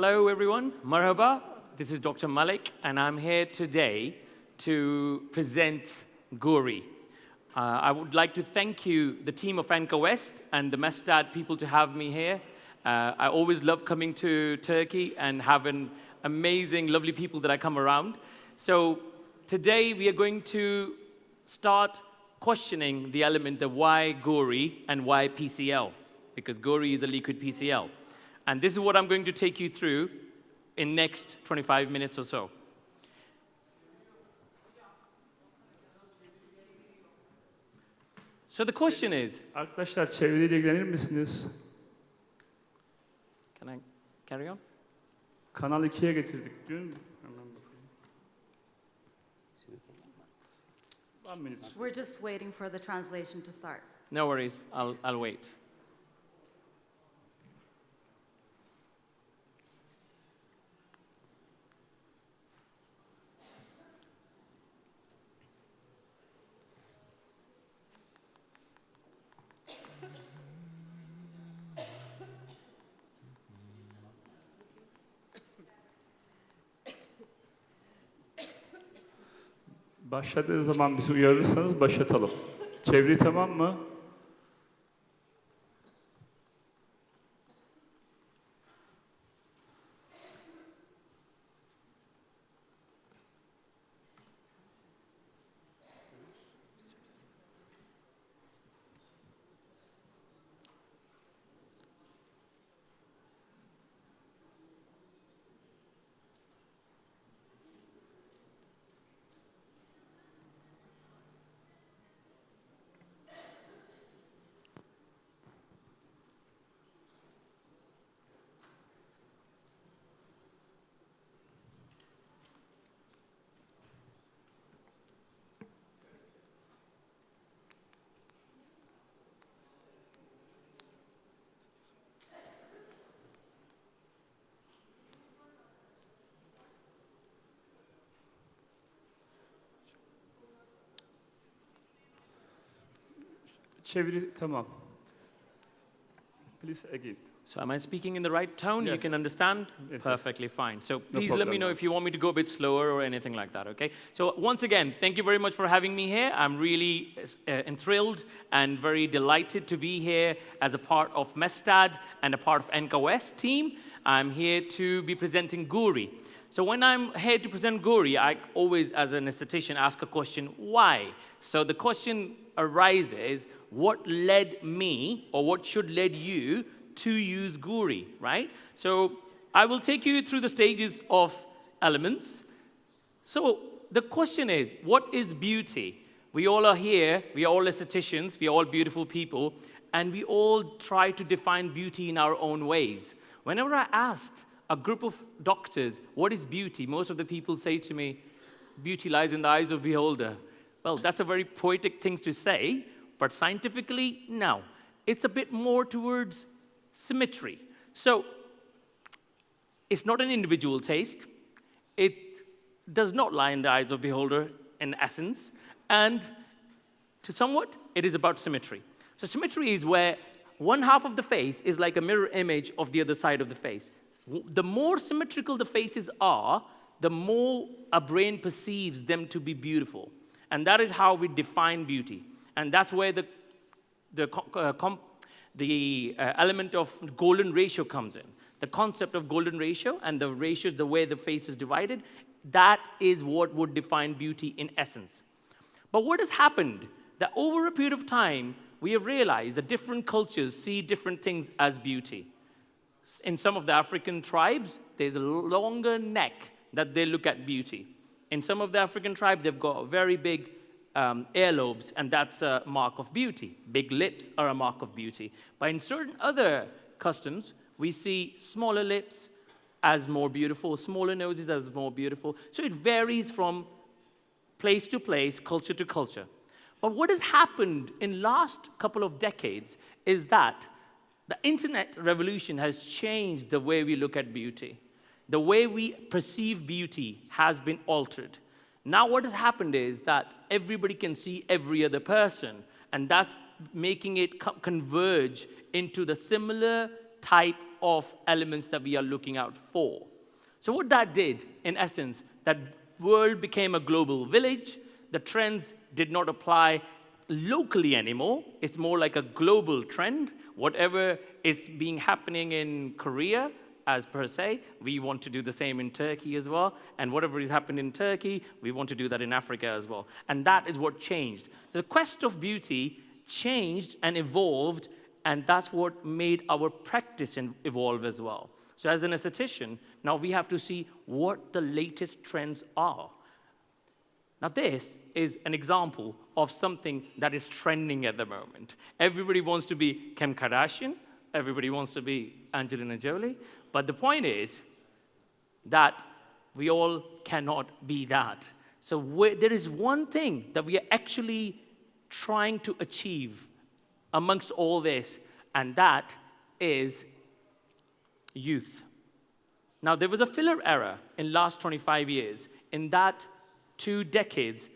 Hello, everyone. Marhaba. This is Dr. Malik, and I'm here today to present GORI. I would like to thank you, the team of Anchor West and the MESTAD people, to have me here. I always love coming to Turkey and having amazing, lovely people that I come around. So today we are going to start questioning the element of why GORI and why PCL, because GORI is a liquid PCL. And this is what I'm going to take you through in next 25 minutes or so. So the question is... Arkadaşlar çeviriyle ilgilenir misiniz? Can I carry on? Kanal 2'ye getirdik dün. Hemen bakayım. 1 minute. We're just waiting for the translation to start. No worries, I'll wait. Başladığı zaman bizi uyarırsanız başlatalım. Çeviri tamam mı? Çeviri tamam. Please again. So am I speaking in the right tone? Yes. You can understand? Yes, Perfectly fine. So No please let me problem. know if you want me to go a bit slower or anything like that, okay? So once again, thank you very much for having me here. I'm really enthralled and very delighted to be here as a part of MESTAD and a part of Anchor West team. I'm here to be presenting GORI. So when I'm here to present GORI, I always, as an esthetician, ask a question, why? So the question arises, what led me, or what should lead you to use GORI, right? So I will take you through the stages of elements. So the question is, what is beauty? We all are here, we are all estheticians, we are all beautiful people, and we all try to define beauty in our own ways. Whenever I asked a group of doctors, what is beauty? Most of the people say to me, beauty lies in the eyes of the beholder. Well, that's a very poetic thing to say, but scientifically, no. It's a bit more towards symmetry. So it's not an individual taste. It does not lie in the eyes of the beholder in essence. And to somewhat, it is about symmetry. So symmetry is where one half of the face is like a mirror image of the other side of the face. The more symmetrical the faces are, the more a brain perceives them to be beautiful. And that is how we define beauty. And that's where the element of golden ratio comes in. The concept of golden ratio and the ratio, the way the face is divided, that is what would define beauty in essence. But what has happened? That over a period of time, we have realized that different cultures see different things as beauty. In some of the African tribes, there's a longer neck that they look at beauty. In some of the African tribes, they've got very big earlobes, and that's a mark of beauty. Big lips are a mark of beauty. But in certain other customs, we see smaller lips as more beautiful, smaller noses as more beautiful. So it varies from place to place, culture to culture. But what has happened in last couple of decades is that the internet revolution has changed the way we look at beauty. The way we perceive beauty has been altered. Now what has happened is that everybody can see every other person, and that's making it converge into the similar type of elements that we are looking out for. So what that did, in essence, that world became a global village. The trends did not apply locally anymore. It's more like a global trend. Whatever is happening in Korea, as per se, we want to do the same in Turkey as well. And whatever has happened in Turkey, we want to do that in Africa as well. And that is what changed. The quest of beauty changed and evolved, and that's what made our practice evolve as well. So as an esthetician, now we have to see what the latest trends are. Now this is an example of something that is trending at the moment. Everybody wants to be Kim Kardashian. Everybody wants to be Angelina Jolie. But the point is that we all cannot be that. So there is one thing that we are actually trying to achieve amongst all this, and that is youth. Now, there was a filler era in last 25 years. In that 2 decades,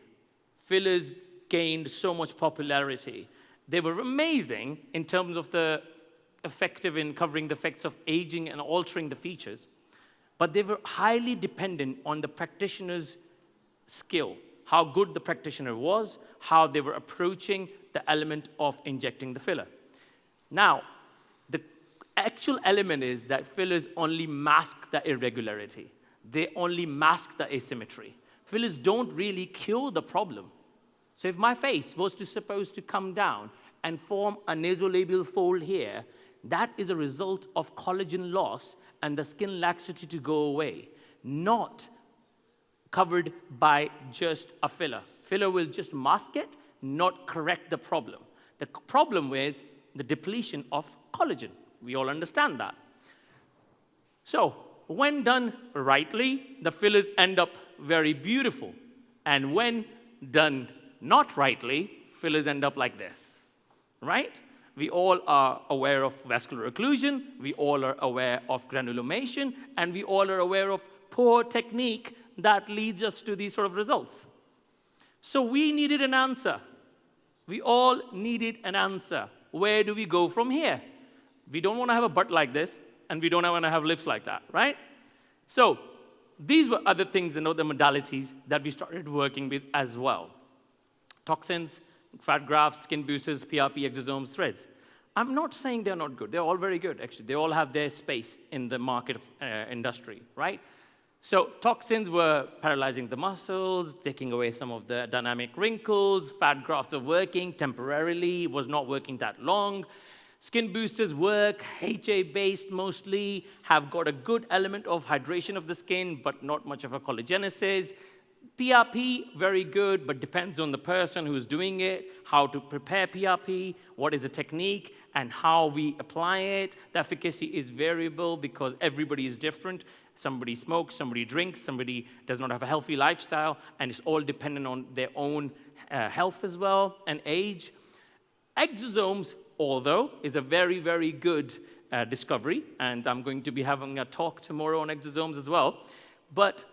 fillers gained so much popularity. They were amazing in terms of the effective in covering the effects of aging and altering the features, but they were highly dependent on the practitioner's skill, how good the practitioner was, how they were approaching the element of injecting the filler. Now, the actual element is that fillers only mask the irregularity. They only mask the asymmetry. Fillers don't really cure the problem. So if my face was supposed to come down and form a nasolabial fold here, that is a result of collagen loss and the skin laxity to go away, not covered by just a filler. Filler will just mask it, not correct the problem. The problem is the depletion of collagen. We all understand that. So when done rightly, the fillers end up very beautiful. And when done not rightly, fillers end up like this, right? We all are aware of vascular occlusion, we all are aware of granulomation, and we all are aware of poor technique that leads us to these sort of results. So we needed an answer. We all needed an answer. Where do we go from here? We don't want to have a butt like this, and we don't want to have lips like that, right? So these were other things and other modalities that we started working with as well. Toxins, fat grafts, skin boosters, PRP, exosomes, threads. I'm not saying they're not good. They're all very good, actually. They all have their space in the market industry, right? So toxins were paralyzing the muscles, taking away some of the dynamic wrinkles. Fat grafts are working temporarily, was not working that long. Skin boosters work, HA-based mostly, have got a good element of hydration of the skin, but not much of a collagenesis. PRP, very good, but depends on the person who's doing it, how to prepare PRP, what is the technique, and how we apply it. The efficacy is variable because everybody is different. Somebody smokes, somebody drinks, somebody does not have a healthy lifestyle, and it's all dependent on their own health as well, and age. Exosomes, although, is a very, very good discovery, and I'm going to be having a talk tomorrow on exosomes as well, but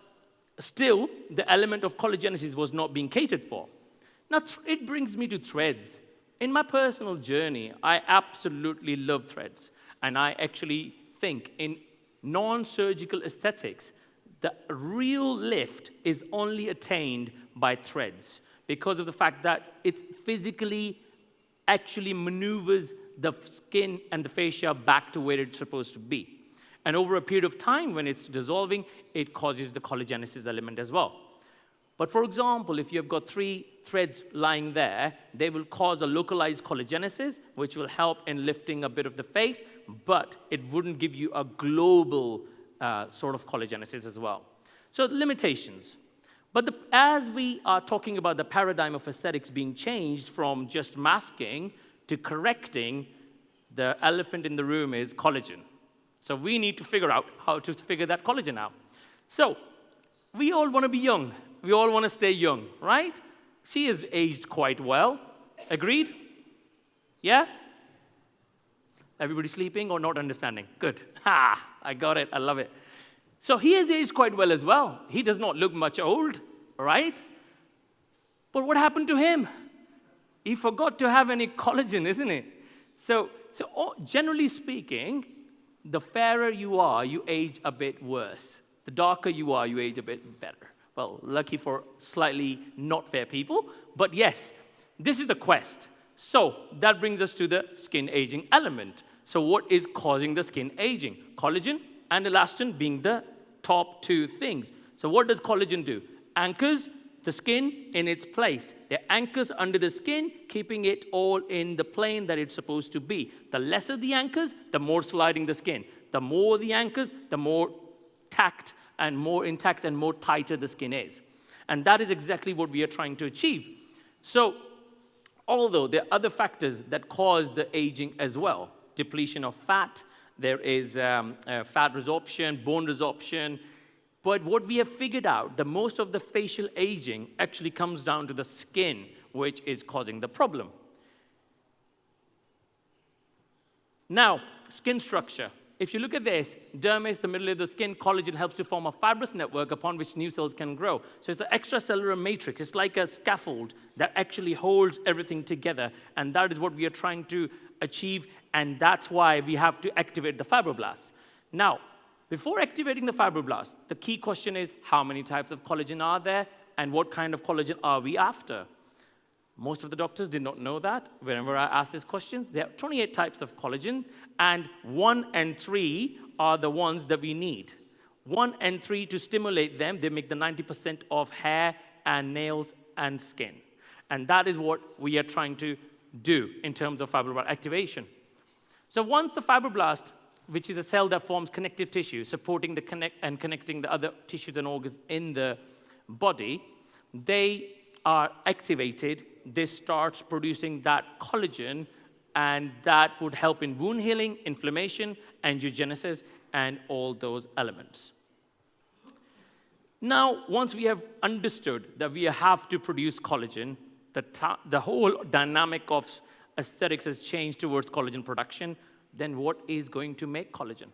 still, the element of collagenesis was not being catered for. Now, it brings me to threads. In my personal journey, I absolutely love threads, and I actually think in non-surgical aesthetics, the real lift is only attained by threads because of the fact that it physically actually maneuvers the skin and the fascia back to where it's supposed to be. And over a period of time, when it's dissolving, it causes the collagenesis element as well. But for example, if you've got 3 threads lying there, they will cause a localized collagenesis, which will help in lifting a bit of the face, but it wouldn't give you a global sort of collagenesis as well. So limitations. But as we are talking about the paradigm of aesthetics being changed from just masking to correcting, the elephant in the room is collagen. So we need to figure out how to figure that collagen out. So we all want to be young. We all want to stay young, right? She has aged quite well. Agreed? Yeah? Everybody sleeping or not understanding? Good. Ha! I got it. I love it. So he has aged quite well as well. He does not look much old, right? But what happened to him? He forgot to have any collagen, isn't it? So generally speaking, the fairer you are, you age a bit worse. The darker you are, you age a bit better. Well, lucky for slightly not fair people, but yes, this is the quest. So that brings us to the skin aging element. So what is causing the skin aging? Collagen and elastin being the top two things. So what does collagen do? Anchors the skin in its place. It anchors under the skin, keeping it all in the plane that it's supposed to be. The lesser the anchors, the more sliding the skin. The more the anchors, the more tacked and more intact and more tighter the skin is. And that is exactly what we are trying to achieve. So, although there are other factors that cause the aging as well, depletion of fat, there is fat resorption, bone resorption, but what we have figured out, the most of the facial aging actually comes down to the skin, which is causing the problem. Now, skin structure. If you look at this, dermis, the middle of the skin, collagen helps to form a fibrous network upon which new cells can grow. So it's an extracellular matrix. It's like a scaffold that actually holds everything together, and that is what we are trying to achieve, and that's why we have to activate the fibroblasts. Now, before activating the fibroblasts, the key question is how many types of collagen are there, and what kind of collagen are we after? Most of the doctors did not know that. Whenever I ask these questions, there are 28 types of collagen, and 1 and 3 are the ones that we need. 1 and 3, to stimulate them, they make the 90% of hair and nails and skin. And that is what we are trying to do in terms of fibroblast activation. So once the fibroblast, which is a cell that forms connective tissue, supporting connecting the other tissues and organs in the body, they are activated, this starts producing that collagen, and that would help in wound healing, inflammation, angiogenesis, and all those elements. Now, once we have understood that we have to produce collagen, the whole dynamic of aesthetics has changed towards collagen production, then what is going to make collagen?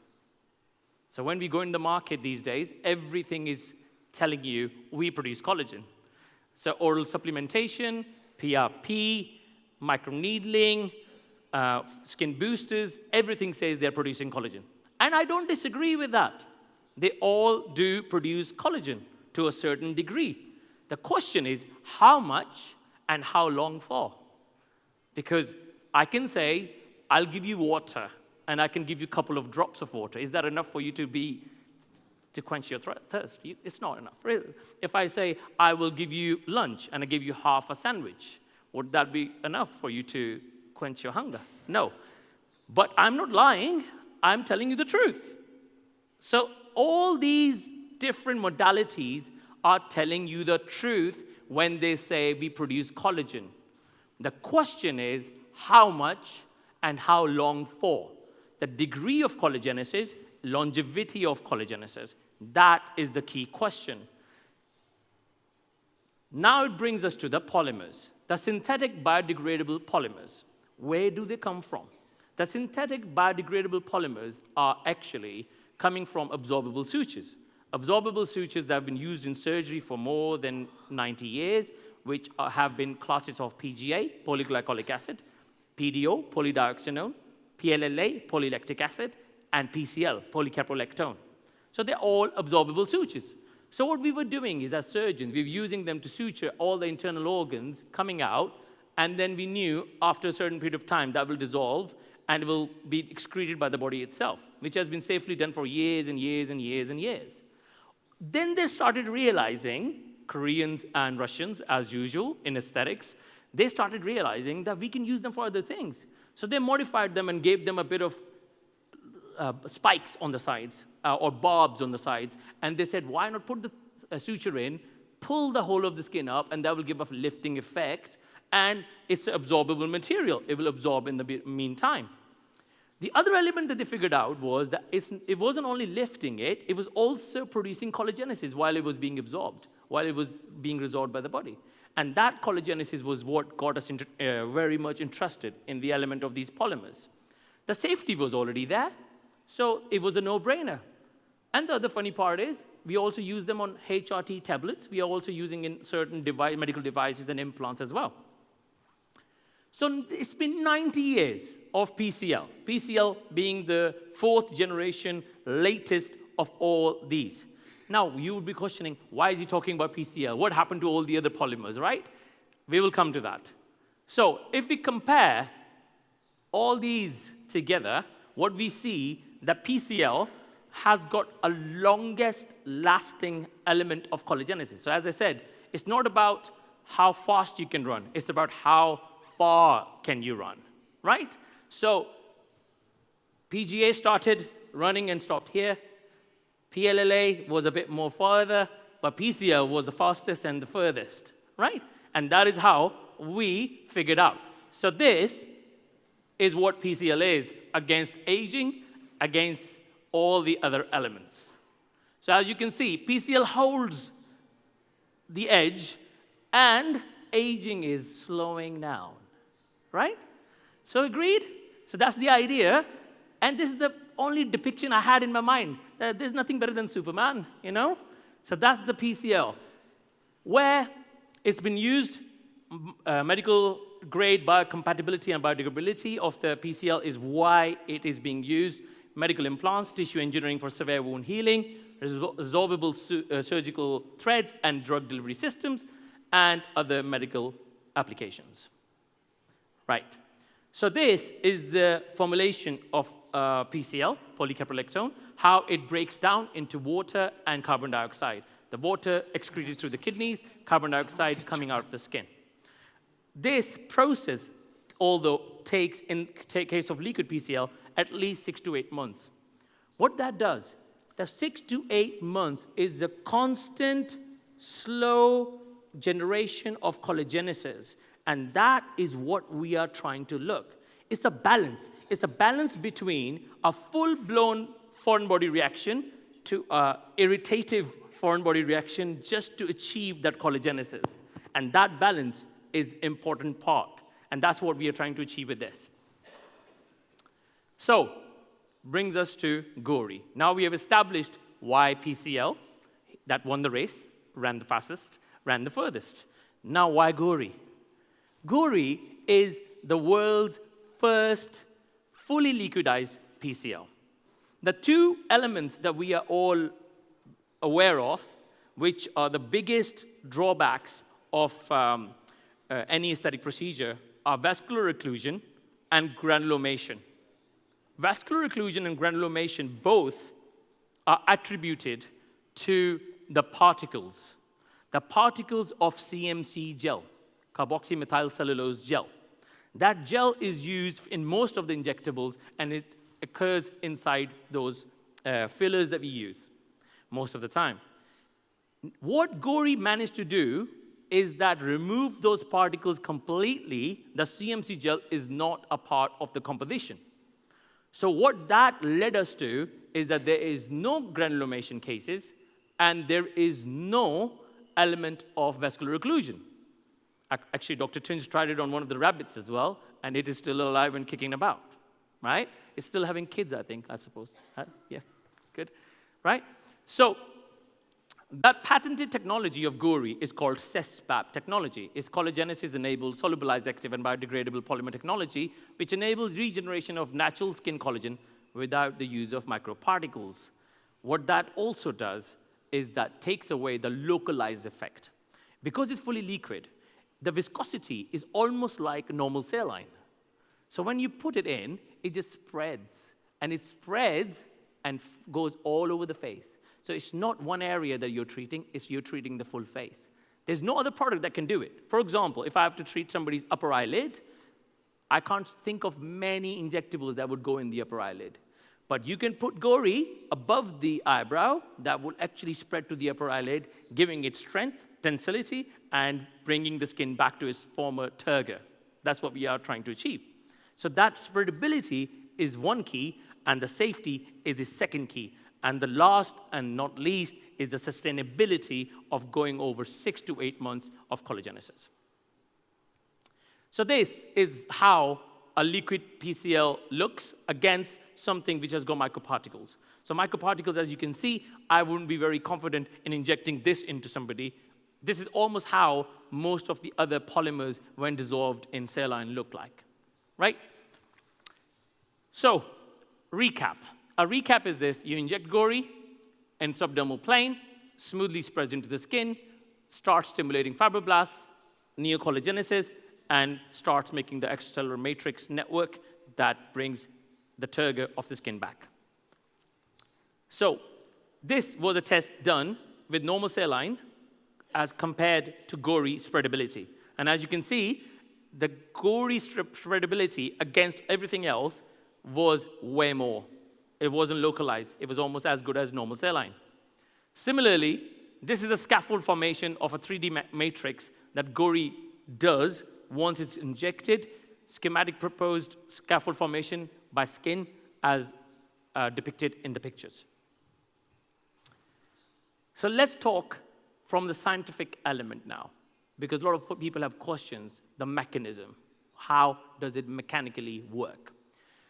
So when we go in the market these days, everything is telling you we produce collagen. So oral supplementation, PRP, microneedling, skin boosters, everything says they're producing collagen. And I don't disagree with that. They all do produce collagen to a certain degree. The question is how much and how long for? Because I can say, I'll give you water, and I can give you a couple of drops of water. Is that enough for you to quench your thirst? It's not enough, really. If I say, I will give you lunch, and I give you half a sandwich, would that be enough for you to quench your hunger? No. But I'm not lying. I'm telling you the truth. So all these different modalities are telling you the truth when they say we produce collagen. The question is, how much and how long for? The degree of collagenesis, longevity of collagenesis, that is the key question. Now it brings us to the polymers, the synthetic biodegradable polymers. Where do they come from? The synthetic biodegradable polymers are actually coming from absorbable sutures. Absorbable sutures that have been used in surgery for more than 90 years, which have been classes of PGA, polyglycolic acid, PDO, polydioxanone, PLLA, polylactic acid, and PCL, polycaprolactone. So they're all absorbable sutures. So what we were doing is, as surgeons, we were using them to suture all the internal organs coming out, and then we knew after a certain period of time that will dissolve and will be excreted by the body itself, which has been safely done for years and years and years and years. Then they started realizing, Koreans and Russians, as usual in aesthetics, they started realizing that we can use them for other things. So they modified them and gave them a bit of spikes on the sides or barbs on the sides. And they said, why not put the suture in, pull the whole of the skin up, and that will give a lifting effect. And it's an absorbable material. It will absorb in the meantime. The other element that they figured out was that it wasn't only lifting it, it was also producing collagenesis while it was being absorbed, while it was being resorbed by the body. And that collagenesis was what got us very much interested in the element of these polymers. The safety was already there, so it was a no-brainer. And the other funny part is, we also use them on HRT tablets. We are also using in certain medical devices and implants as well. So it's been 90 years of PCL. PCL being the 4th generation latest of all these. Now, you would be questioning, why is he talking about PCL? What happened to all the other polymers, right? We will come to that. So if we compare all these together, what we see that PCL has got a longest lasting element of collagenesis. So as I said, it's not about how fast you can run. It's about how far can you run, right? So PGA started running and stopped here. PLLA was a bit more further, but PCL was the fastest and the furthest, right? And that is how we figured out. So this is what PCL is against aging, against all the other elements. So as you can see, PCL holds the edge, and aging is slowing down, right? So agreed? So that's the idea, and this is the only depiction I had in my mind. There's nothing better than Superman, you know? So that's the PCL. Where it's been used, medical grade biocompatibility and biodegradability of the PCL is why it is being used. Medical implants, tissue engineering for severe wound healing, resorbable surgical threads and drug delivery systems, and other medical applications. Right. So this is the formulation of PCL, polycaprolactone, how it breaks down into water and carbon dioxide. The water excreted through the kidneys, carbon dioxide coming out of the skin. This process, although takes, in case of liquid PCL, at least 6 to 8 months. What that does, the 6 to 8 months is a constant, slow generation of collagenesis, and that is what we are trying to look. It's a balance. It's a balance between a full-blown foreign body reaction to an irritative foreign body reaction just to achieve that collagenesis. And that balance is the important part. And that's what we are trying to achieve with this. So, brings us to GORI. Now we have established why PCL, that won the race, ran the fastest, ran the furthest. Now why GORI? GORI is the world's first fully liquidized PCL. The two elements that we are all aware of, which are the biggest drawbacks of any aesthetic procedure, are vascular occlusion and granulomation. Vascular occlusion and granulomation both are attributed to the particles of CMC gel, carboxymethylcellulose gel. That gel is used in most of the injectables, and it occurs inside those fillers that we use most of the time. What GORI managed to do is that remove those particles completely. The CMC gel is not a part of the composition. So what that led us to is that there is no granulomation cases, and there is no element of vascular occlusion. Actually, Dr. Tunç tried it on one of the rabbits as well, and it is still alive and kicking about, right? It's still having kids, I think, I suppose. Yeah, good, right? So that patented technology of GORI is called CESPAP technology. It's collagenesis-enabled, solubilized, active, and biodegradable polymer technology, which enables regeneration of natural skin collagen without the use of microparticles. What that also does is that takes away the localized effect. Because it's fully liquid, the viscosity is almost like a normal saline. So when you put it in, it just spreads. And it spreads and goes all over the face. So it's not one area that you're treating, it's you're treating the full face. There's no other product that can do it. For example, if I have to treat somebody's upper eyelid, I can't think of many injectables that would go in the upper eyelid. But you can put GORI above the eyebrow that will actually spread to the upper eyelid, giving it strength, tensility, and bringing the skin back to its former turgor. That's what we are trying to achieve. So that spreadability is one key, and the safety is the second key. And the last and not least is the sustainability of going over 6 to 8 months of collagenesis. So this is how a liquid PCL looks against something which has got microparticles. So microparticles, as you can see, I wouldn't be very confident in injecting this into somebody This is almost how most of the other polymers, when dissolved in saline, look like, right? So, recap. A recap is this: you inject GORI in subdermal plane, smoothly spreads into the skin, starts stimulating fibroblasts, neocollagenesis, and starts making the extracellular matrix network that brings the turgor of the skin back. So, this was a test done with normal saline as compared to GORI spreadability. And as you can see, the GORI spreadability against everything else was way more. It wasn't localized. It was almost as good as normal saline. Similarly, this is a scaffold formation of a 3D matrix that GORI does once it's injected. Schematic proposed scaffold formation by skin as depicted in the pictures. So let's talk from the scientific element now, because a lot of people have questions, the mechanism. How does it mechanically work?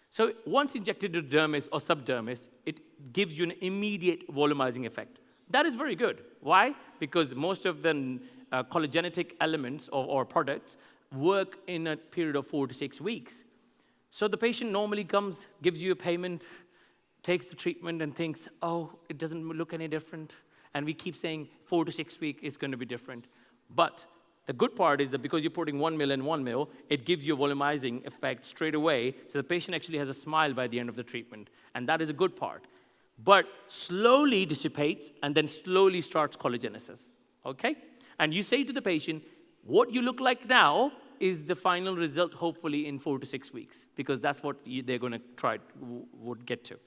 So once injected to dermis or subdermis, it gives you an immediate volumizing effect. That is very good. Why? Because most of the collagenetic elements or products work in a period of 4 to 6 weeks. So the patient normally comes, gives you a payment, takes the treatment and thinks, oh, it doesn't look any different. And we keep saying 4 to 6 weeks is going to be different. But the good part is that because you're putting 1 ml in 1 ml, it gives you a volumizing effect straight away, so the patient actually has a smile by the end of the treatment. And that is a good part. But slowly dissipates and then slowly starts collagenesis, okay? And you say to the patient, what you look like now is the final result, hopefully in 4 to 6 weeks, because that's what they're going to would get to.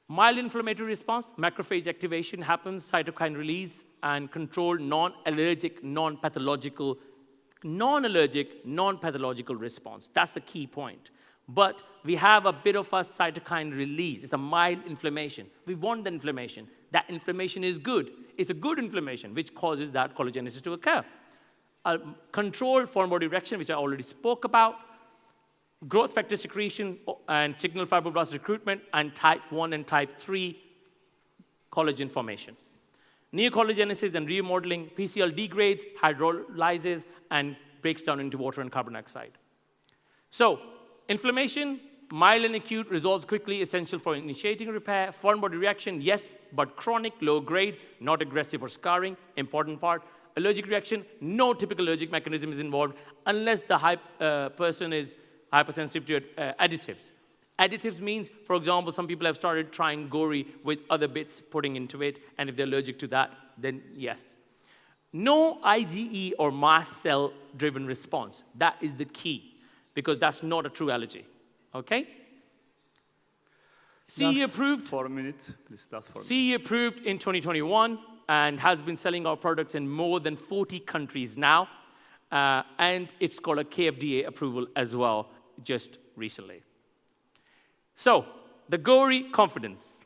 Mild inflammatory response, macrophage activation happens, cytokine release, and controlled non-allergic, non-pathological response. That's the key point. But we have a bit of a cytokine release. It's a mild inflammation. We want the inflammation. That inflammation is good. It's a good inflammation, which causes that collagenesis to occur. Controlled foreign body reaction, which I already spoke about. Growth factor secretion and signal fibroblast recruitment, and type 1 and type 3 collagen formation. Neocollagenesis and remodeling, PCL degrades, hydrolyzes, and breaks down into water and carbon dioxide. So, inflammation, mild and acute, resolves quickly, essential for initiating repair. Foreign body reaction, yes, but chronic, low grade, not aggressive or scarring, important part. Allergic reaction, no typical allergic mechanism is involved unless the person is hypersensitive to additives. Additives means, for example, some people have started trying GORI with other bits putting into it, and if they're allergic to that, then yes. No IgE or mast cell-driven response. That is the key, because that's not a true allergy, okay? CE approved. 4 minutes, please, that's 4 minutes. CE approved in 2021 and has been selling our products in more than 40 countries now, and it's got a KFDA approval as well, just recently. So, the GORI confidence.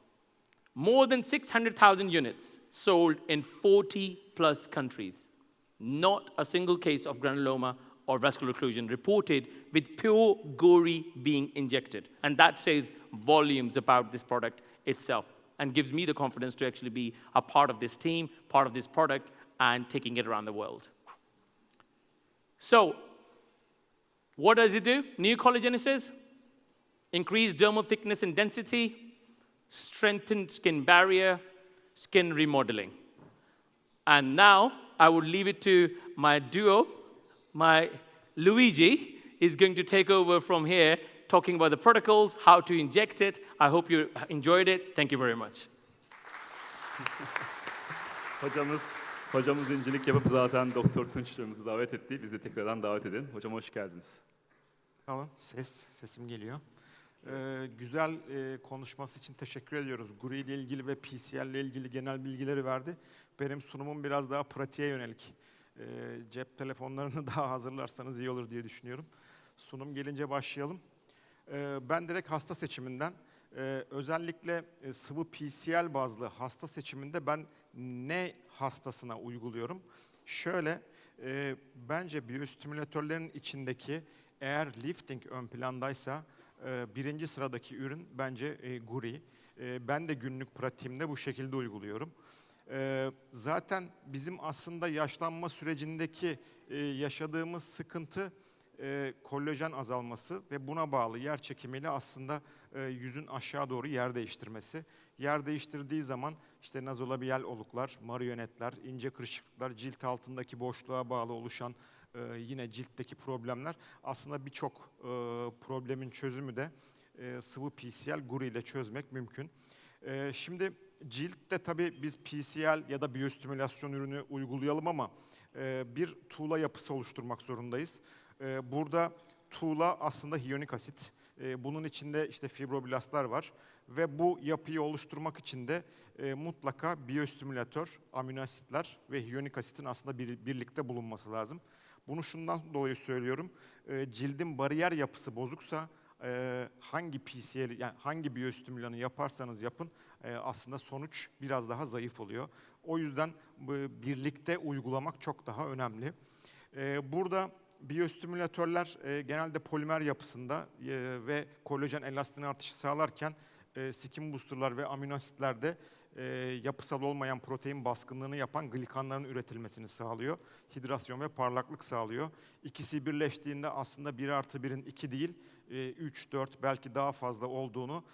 More than 600,000 units sold in 40 plus countries. Not a single case of granuloma or vascular occlusion reported with pure GORI being injected. And that says volumes about this product itself and gives me the confidence to actually be a part of this team, part of this product, and taking it around the world. So, what does it do? Neocollagenesis, increased dermal thickness and density, strengthened skin barrier, skin remodeling. And now, I would leave it to my duo, my Luigi is going to take over from here, talking about the protocols, how to inject it. I hope you enjoyed it. Thank you very much. Hocamız incilik yapıp zaten Doktor Tunç hocamızı davet etti. Biz de tekrardan davet edelim. Hocam hoş geldiniz. Tamam, sesim geliyor. Güzel konuşması için teşekkür ediyoruz. GORI ile ilgili ve PCL ile ilgili genel bilgileri verdi. Benim sunumum biraz daha pratiğe yönelik. Cep telefonlarını daha hazırlarsanız iyi olur diye düşünüyorum. Sunum gelince başlayalım. Ben direkt hasta seçiminden, özellikle sıvı PCL bazlı hasta seçiminde ben ne hastasına uyguluyorum? Şöyle, bence biyostimülatörlerin içindeki eğer lifting ön plandaysa birinci sıradaki ürün bence GORI. Ben de günlük pratiğimde bu şekilde uyguluyorum. Zaten bizim aslında yaşlanma sürecindeki yaşadığımız sıkıntı kollajen azalması ve buna bağlı yer çekimiyle aslında yüzün aşağı doğru yer değiştirmesi. Yer değiştirdiği zaman işte nazolabiyal oluklar, marionetler, ince kırışıklıklar, cilt altındaki boşluğa bağlı oluşan yine ciltteki problemler aslında birçok problemin çözümü de sıvı PCL guri ile çözmek mümkün. Şimdi ciltte tabii biz PCL ya da biyostimülasyon ürünü uygulayalım ama bir tuğla yapısı oluşturmak zorundayız. Burada tuğla aslında hyaluronik asit. Bunun içinde işte fibroblastlar var ve bu yapıyı oluşturmak için de mutlaka biyostimülatör, amino asitler ve hyaluronik asitin aslında birlikte bulunması lazım. Bunu şundan dolayı söylüyorum. Cildin bariyer yapısı bozuksa hangi PCL yani hangi biyostimülanı yaparsanız yapın aslında sonuç biraz daha zayıf oluyor. O yüzden birlikte uygulamak çok daha önemli. Burada biyostimülatörler genelde polimer yapısında ve kolajen elastini artışı sağlarken skin boosterlar ve amino asitlerde yapısal olmayan protein baskınlığını yapan glikanların üretilmesini sağlıyor. Hidrasyon ve parlaklık sağlıyor. İkisi birleştiğinde aslında 1+1'in 2 değil, 3, 4 belki daha fazla olduğunu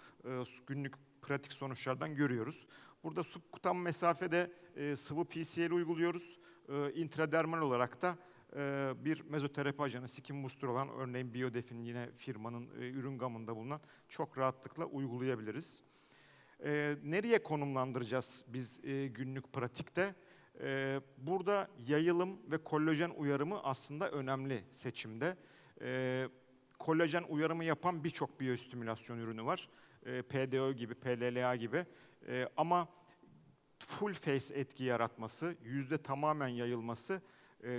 günlük pratik sonuçlardan görüyoruz. Burada subkutan mesafede sıvı PCL uyguluyoruz. İntradermal olarak da bir mezoterapi ajanı, skin booster olan örneğin Biodef'in yine firmanın ürün gamında bulunan çok rahatlıkla uygulayabiliriz. Nereye konumlandıracağız biz günlük pratikte? Burada yayılım ve kollajen uyarımı aslında önemli seçimde. Kollajen uyarımı yapan birçok biyostimülasyon ürünü var. PDO gibi, PLLA gibi. Ama full face etki yaratması, yüzde tamamen yayılması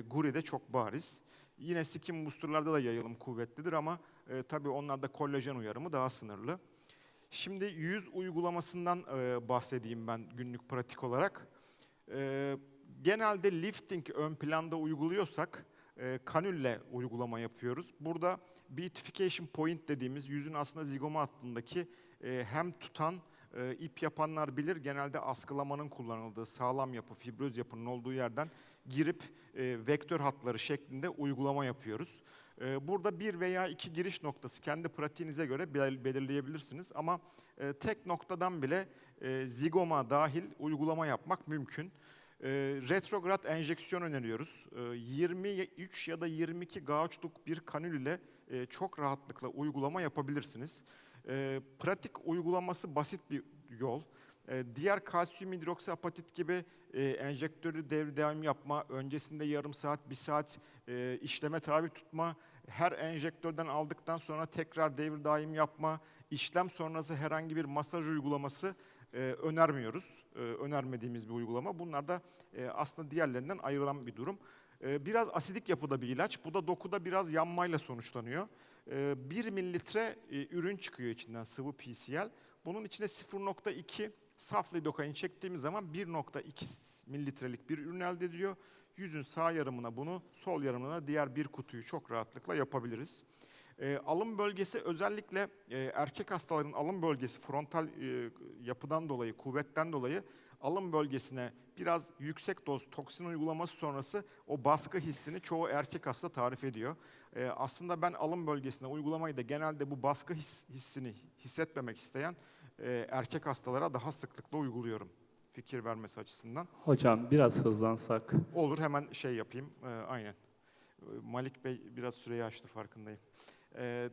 Guri'de çok bariz. Yine skin booster'larda da yayılım kuvvetlidir ama tabii onlarda kollajen uyarımı daha sınırlı. Şimdi yüz uygulamasından bahsedeyim ben günlük pratik olarak. Genelde lifting ön planda uyguluyorsak kanülle uygulama yapıyoruz. Burada beatification point dediğimiz yüzün aslında zigoma hattındaki hem tutan ip yapanlar bilir, genelde askılamanın kullanıldığı sağlam yapı, fibroz yapının olduğu yerden girip vektör hatları şeklinde uygulama yapıyoruz. Burada bir veya iki giriş noktası kendi pratiğinize göre belirleyebilirsiniz ama tek noktadan bile zigoma dahil uygulama yapmak mümkün. Retrograd enjeksiyon öneriyoruz. 23 ya da 22 gauçluk bir kanül ile çok rahatlıkla uygulama yapabilirsiniz. Pratik uygulaması basit bir yol. Diğer kalsiyum hidroksiapatit gibi enjektörü devir daim yapma, öncesinde yarım saat, 1 saat işleme tabi tutma, her enjektörden aldıktan sonra tekrar devir daim yapma, işlem sonrası herhangi bir masaj uygulaması önermiyoruz. Önermediğimiz bir uygulama. Bunlar da aslında diğerlerinden ayrılan bir durum. Biraz asidik yapıda bir ilaç. Bu da dokuda biraz yanmayla sonuçlanıyor. 1 mililitre ürün çıkıyor içinden, sıvı PCL. Bunun içine 0.2 saf lidokain çektiğimiz zaman 1.2 mililitrelik bir ürün elde ediliyor. Yüzün sağ yarımına bunu, sol yarımına diğer bir kutuyu çok rahatlıkla yapabiliriz. Alın bölgesi özellikle erkek hastaların alın bölgesi frontal yapıdan dolayı, kuvvetten dolayı alın bölgesine biraz yüksek doz toksin uygulaması sonrası o baskı hissini çoğu erkek hasta tarif ediyor. Aslında ben alın bölgesine uygulamayı da genelde bu baskı hissini hissetmemek isteyen erkek hastalara daha sıklıkla uyguluyorum. Fikir vermesi açısından. Hocam biraz hızlansak. Olur, hemen şey yapayım. Aynen. Malik Bey biraz süreyi aştı, farkındayım.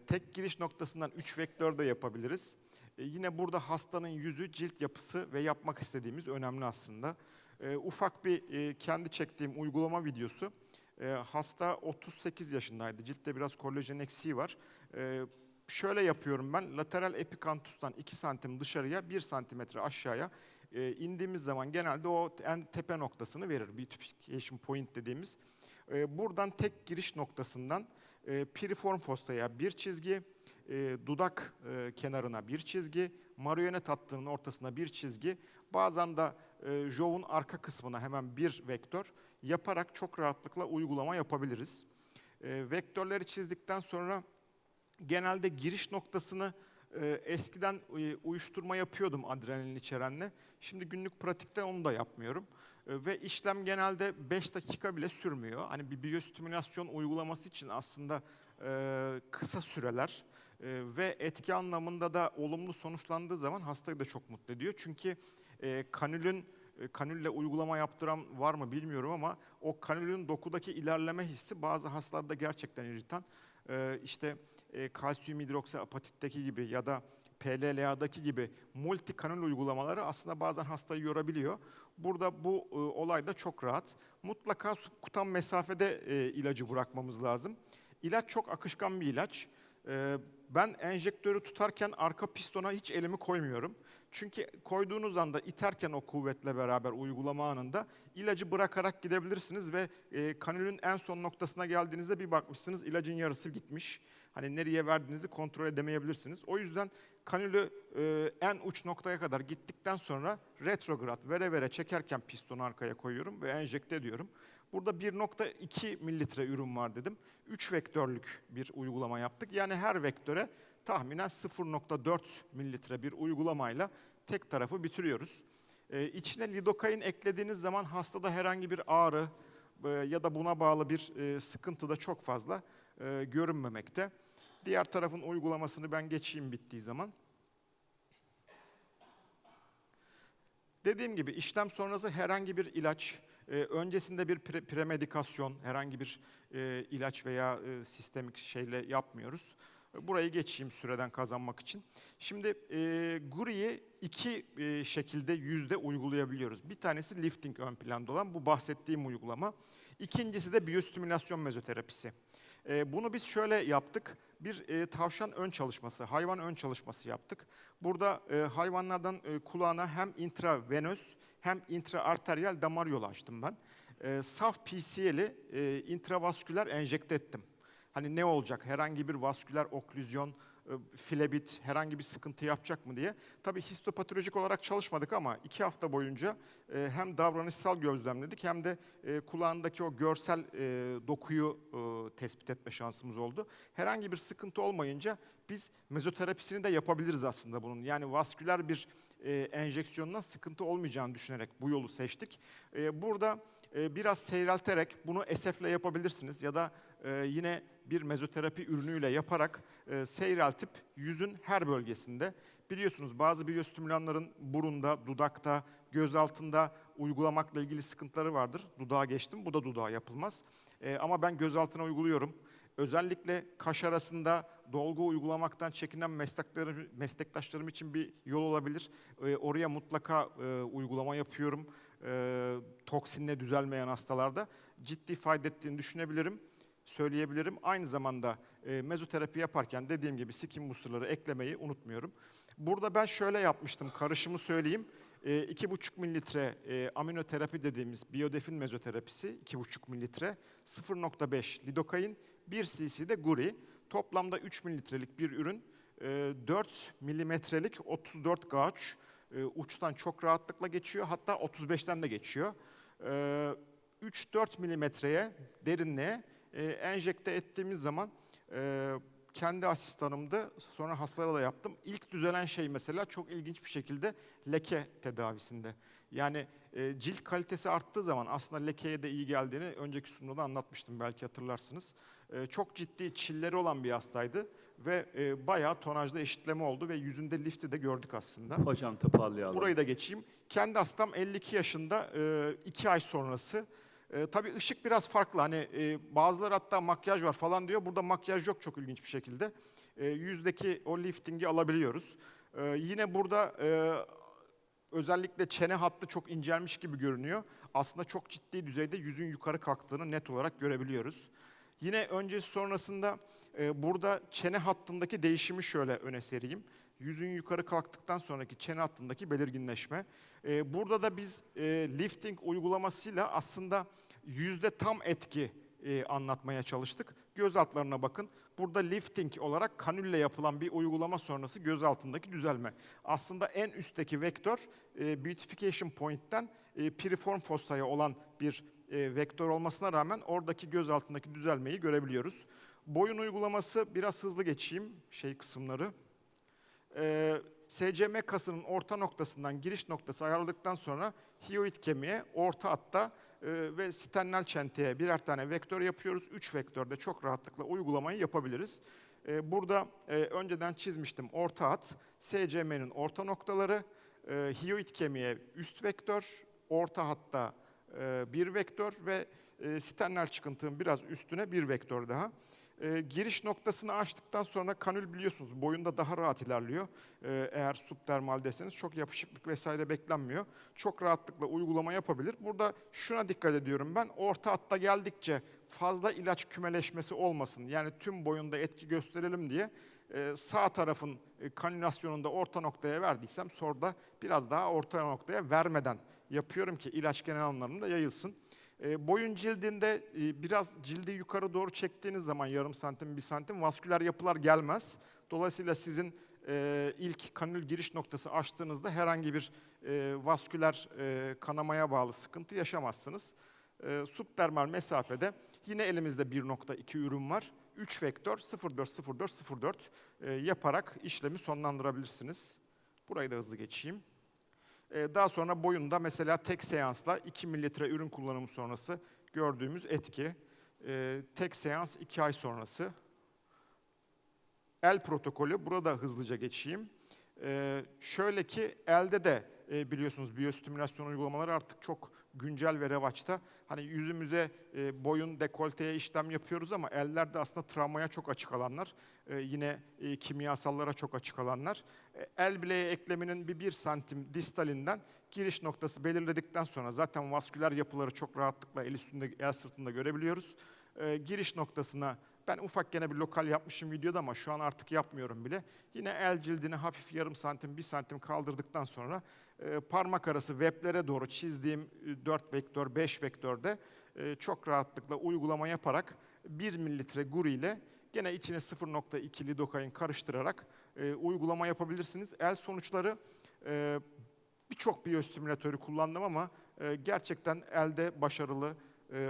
Tek giriş noktasından 3 vektör de yapabiliriz. Yine burada hastanın yüzü, cilt yapısı ve yapmak istediğimiz önemli aslında. Ufak bir kendi çektiğim uygulama videosu. Hasta 38 yaşındaydı. Ciltte biraz kollajen eksiği var. Şöyle yapıyorum ben. Lateral epikantustan 2 santim dışarıya, 1 santimetre aşağıya indiğimiz zaman genelde o en tepe noktasını verir. Beatification point dediğimiz. Buradan tek giriş noktasından piriform fossaya bir çizgi, dudak kenarına bir çizgi, marionet hattının ortasına bir çizgi, bazen de jow'un arka kısmına hemen bir vektör yaparak çok rahatlıkla uygulama yapabiliriz. Vektörleri çizdikten sonra genelde giriş noktasını Eskiden uyuşturma yapıyordum adrenalin içerenle. Şimdi günlük pratikte onu da yapmıyorum. Ve işlem genelde 5 dakika bile sürmüyor. Hani bir biyostimülasyon uygulaması için aslında kısa süreler ve etki anlamında da olumlu sonuçlandığı zaman hastayı da çok mutlu ediyor. Çünkü kanülle uygulama yaptıran var mı bilmiyorum ama o kanülün dokudaki ilerleme hissi bazı hastalarda gerçekten irritan. İşte kalsiyum hidroksiapatitteki gibi ya da PLLA'daki gibi multi kanül uygulamaları aslında bazen hastayı yorabiliyor. Burada bu olay da çok rahat. Mutlaka subkutan mesafede ilacı bırakmamız lazım. İlaç çok akışkan bir ilaç. Ben enjektörü tutarken arka pistona hiç elimi koymuyorum. Çünkü koyduğunuz anda iterken o kuvvetle beraber uygulama anında ilacı bırakarak gidebilirsiniz ve kanülün en son noktasına geldiğinizde bir bakmışsınız ilacın yarısı gitmiş. Hani nereye verdiğinizi kontrol edemeyebilirsiniz. O yüzden kanülü en uç noktaya kadar gittikten sonra retrograd vere vere çekerken pistonu arkaya koyuyorum ve enjekte ediyorum. Burada 1,2 mililitre ürün var dedim. 3 vektörlük bir uygulama yaptık. Yani her vektöre tahminen 0,4 mililitre bir uygulamayla tek tarafı bitiriyoruz. İçine lidokain eklediğiniz zaman hastada herhangi bir ağrı ya da buna bağlı bir sıkıntı da çok fazla görünmemekte. Diğer tarafın uygulamasını ben geçeyim bittiği zaman. Dediğim gibi işlem sonrası herhangi bir ilaç, öncesinde bir premedikasyon, herhangi bir ilaç veya sistemik şeyle yapmıyoruz. Burayı geçeyim süreden kazanmak için. Şimdi Guri'yi iki şekilde yüzde uygulayabiliyoruz. Bir tanesi lifting ön planda olan bu bahsettiğim uygulama. İkincisi de biyostimülasyon mezoterapisi. Bunu biz şöyle yaptık. Bir tavşan ön çalışması, hayvan ön çalışması yaptık. Burada hayvanlardan kulağına hem intravenöz hem intraarteriyel damar yolu açtım ben. Saf PCL'i intravasküler enjekte ettim. Hani ne olacak? Herhangi bir vasküler oklüzyon, flebit, herhangi bir sıkıntı yapacak mı diye. Tabii histopatolojik olarak çalışmadık ama 2 hafta boyunca hem davranışsal gözlemledik hem de kulağındaki o görsel dokuyu tespit etme şansımız oldu. Herhangi bir sıkıntı olmayınca biz mezoterapisini de yapabiliriz aslında bunun. Yani vasküler bir enjeksiyondan sıkıntı olmayacağını düşünerek bu yolu seçtik. Burada biraz seyrelterek bunu SF'le yapabilirsiniz ya da yine bir mezoterapi ürünüyle yaparak seyreltip yüzün her bölgesinde. Biliyorsunuz bazı biyostimülanların burunda, dudakta, göz altında uygulamakla ilgili sıkıntıları vardır. Dudağa geçtim, bu da dudağa yapılmaz. Ama ben göz altına uyguluyorum. Özellikle kaş arasında dolgu uygulamaktan çekinen meslektaşlarım için bir yol olabilir. Oraya mutlaka uygulama yapıyorum. Toksinle düzelmeyen hastalarda ciddi fayda ettiğini söyleyebilirim. Aynı zamanda mezoterapi yaparken dediğim gibi skin booster'ları eklemeyi unutmuyorum. Burada ben şöyle yapmıştım, karışımı söyleyeyim. 2,5 mililitre aminoterapi dediğimiz biyodefin mezoterapisi, 2,5 mililitre, 0,5 lidokain, 1 cc de guri. Toplamda 3 mililitrelik bir ürün, 4 milimetrelik 34 gauge uçtan çok rahatlıkla geçiyor, hatta 35'ten de geçiyor. 3-4 milimetreye derinliğe enjekte ettiğimiz zaman kendi asistanımdı, sonra hastalara da yaptım. İlk düzelen şey mesela çok ilginç bir şekilde leke tedavisinde. Yani cilt kalitesi arttığı zaman aslında lekeye de iyi geldiğini önceki sunumda da anlatmıştım, belki hatırlarsınız. Çok ciddi çilleri olan bir hastaydı ve bayağı tonajda eşitleme oldu ve yüzünde lifti de gördük aslında. Hocam toparlayalım. Burayı da geçeyim. Kendi hastam 52 yaşında, 2 ay sonrası. Tabii ışık biraz farklı. Hani bazıları hatta makyaj var falan diyor. Burada makyaj yok çok ilginç bir şekilde. Yüzdeki o liftingi alabiliyoruz. Yine burada özellikle çene hattı çok incelmiş gibi görünüyor. Aslında çok ciddi düzeyde yüzün yukarı kalktığını net olarak görebiliyoruz. Yine öncesi sonrasında burada çene hattındaki değişimi şöyle öne sereyim. Yüzün yukarı kalktıktan sonraki çene hattındaki belirginleşme. Burada da biz lifting uygulamasıyla aslında yüzde tam etki anlatmaya çalıştık. Göz altlarına bakın. Burada lifting olarak kanülle yapılan bir uygulama sonrası göz altındaki düzelme. Aslında en üstteki vektör beautification point'ten piriform fossa'ya olan bir vektör olmasına rağmen oradaki göz altındaki düzelmeyi görebiliyoruz. Boyun uygulaması biraz hızlı geçeyim kısımları. SCM kasının orta noktasından giriş noktası ayarladıktan sonra hioid kemiğe, orta hatta ve sternal çenteye birer tane vektör yapıyoruz. 3 vektörde çok rahatlıkla uygulamayı yapabiliriz. Burada önceden çizmiştim orta hat, SCM'nin orta noktaları, hioid kemiğe üst vektör, orta hatta bir vektör ve sternal çıkıntının biraz üstüne bir vektör daha. Giriş noktasını açtıktan sonra kanül biliyorsunuz boyunda daha rahat ilerliyor. Eğer subdermal deseniz çok yapışıklık vesaire beklenmiyor. Çok rahatlıkla uygulama yapabilir. Burada şuna dikkat ediyorum ben. Orta hatta geldikçe fazla ilaç kümeleşmesi olmasın. Yani tüm boyunda etki gösterelim diye sağ tarafın kanülasyonunda orta noktaya verdiysem solda biraz daha orta noktaya vermeden yapıyorum ki ilaç genel anlamda yayılsın. Boyun cildinde biraz cildi yukarı doğru çektiğiniz zaman yarım santim, bir santim vasküler yapılar gelmez. Dolayısıyla sizin ilk kanül giriş noktası açtığınızda herhangi bir vasküler kanamaya bağlı sıkıntı yaşamazsınız. Subdermal mesafede yine elimizde 1.2 ürün var. 3 vektör 0.4 yaparak işlemi sonlandırabilirsiniz. Burayı da hızlı geçeyim. Daha sonra boyunda mesela tek seansla 2 mililitre ürün kullanımı sonrası gördüğümüz etki. Tek seans 2 ay sonrası. El protokolü, burada hızlıca geçeyim. Şöyle ki elde de biliyorsunuz biyostimülasyon uygulamaları artık çok güncel ve revaçta. Hani yüzümüze, boyun, dekolteye işlem yapıyoruz ama ellerde aslında travmaya çok açık alanlar. Yine kimyasallara çok açık alanlar. El bileği ekleminin bir santim distalinden giriş noktası belirledikten sonra zaten vasküler yapıları çok rahatlıkla el üstünde, el sırtında görebiliyoruz. Giriş noktasına ben ufak gene bir lokal yapmışım videoda ama şu an artık yapmıyorum bile. Yine el cildini hafif yarım santim, 1 santim kaldırdıktan sonra parmak arası web'lere doğru çizdiğim 4 vektör, 5 vektörde çok rahatlıkla uygulama yaparak 1 mililitre guri ile gene içine 0.2 lidokain karıştırarak uygulama yapabilirsiniz. El sonuçları birçok biyostimülatörü kullandım ama gerçekten elde başarılı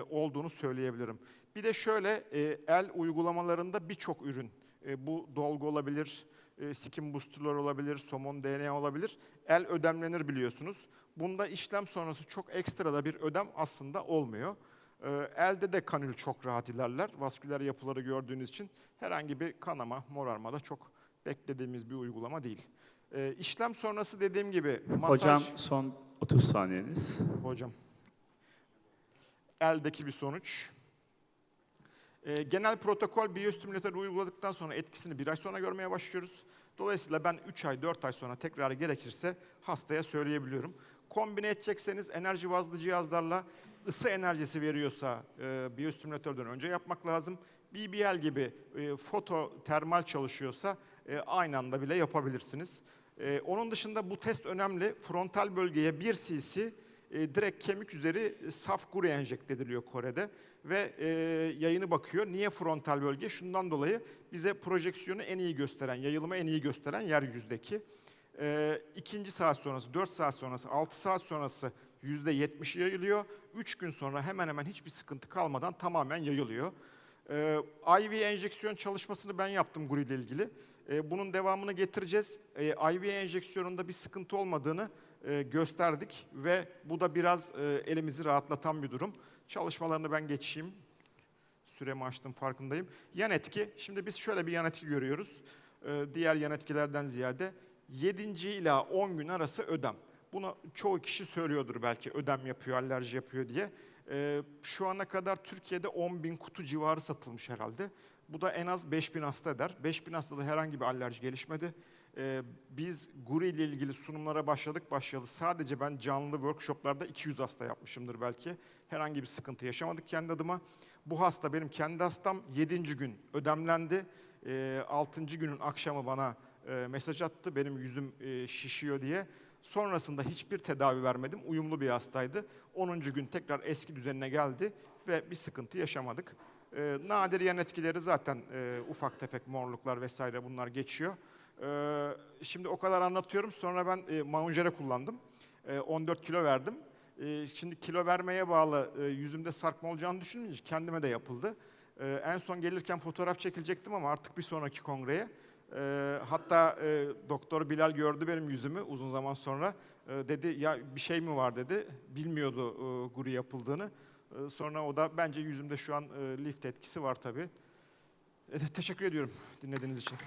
olduğunu söyleyebilirim. Bir de şöyle el uygulamalarında birçok ürün, bu dolgu olabilir, skin boosterlar olabilir, somon DNA olabilir. El ödemlenir biliyorsunuz. Bunda işlem sonrası çok ekstra da bir ödem aslında olmuyor. Elde de kanül çok rahat ilerler. Vasküler yapıları gördüğünüz için herhangi bir kanama, morarma da çok beklediğimiz bir uygulama değil. İşlem sonrası dediğim gibi masaj... Hocam son 30 saniyeniz. Hocam. Eldeki bir sonuç. Genel protokol biyostimülatörü uyguladıktan sonra etkisini 1 ay sonra görmeye başlıyoruz. Dolayısıyla ben 3 ay, 4 ay sonra tekrar gerekirse hastaya söyleyebiliyorum. Kombine edecekseniz enerji bazlı cihazlarla ısı enerjisi veriyorsa biyostimülatörden önce yapmak lazım. BBL gibi fototermal çalışıyorsa aynı anda bile yapabilirsiniz. Onun dışında bu test önemli. Frontal bölgeye 1 cc direkt kemik üzeri saf guri enjekte ediliyor Kore'de ve yayını bakıyor. Niye frontal bölge? Şundan dolayı bize projeksiyonu en iyi gösteren, yayılımı en iyi gösteren yeryüzündeki. 2. saat sonrası, 4 saat sonrası, 6 saat sonrası %70 yayılıyor. 3 gün sonra hemen hemen hiçbir sıkıntı kalmadan tamamen yayılıyor. IV enjeksiyon çalışmasını ben yaptım guri ile ilgili. Bunun devamını getireceğiz. IV enjeksiyonunda bir sıkıntı olmadığını gösterdik ve bu da biraz elimizi rahatlatan bir durum. Çalışmalarını ben geçeyim. Süremi açtım farkındayım. Yan etki, şimdi biz şöyle bir yan etki görüyoruz. Diğer yan etkilerden ziyade 7. ila 10 gün arası ödem. Bunu çoğu kişi söylüyordur belki ödem yapıyor, alerji yapıyor diye. Şu ana kadar Türkiye'de 10.000 kutu civarı satılmış herhalde. Bu da en az 5.000 hasta eder. 5.000 hastada herhangi bir alerji gelişmedi. Biz guri ile ilgili sunumlara başlayalı sadece ben canlı workshoplarda 200 hasta yapmışımdır belki. Herhangi bir sıkıntı yaşamadık kendi adıma. Bu hasta benim kendi hastam 7. gün ödemlendi. 6. günün akşamı bana mesaj attı benim yüzüm şişiyor diye. Sonrasında hiçbir tedavi vermedim. Uyumlu bir hastaydı. 10. gün tekrar eski düzenine geldi ve bir sıkıntı yaşamadık. Nadir yan etkileri zaten ufak tefek morluklar vesaire bunlar geçiyor. Şimdi o kadar anlatıyorum. Sonra ben maunjere kullandım. 14 kilo verdim. Şimdi kilo vermeye bağlı yüzümde sarkma olacağını düşünmeyince kendime de yapıldı. En son gelirken fotoğraf çekilecektim ama artık bir sonraki kongreye Hatta Doktor Bilal gördü benim yüzümü uzun zaman sonra. Dedi ya bir şey mi var dedi. Bilmiyordu GURI yapıldığını. Sonra o da bence yüzümde şu an lift etkisi var tabii. Teşekkür ediyorum dinlediğiniz için.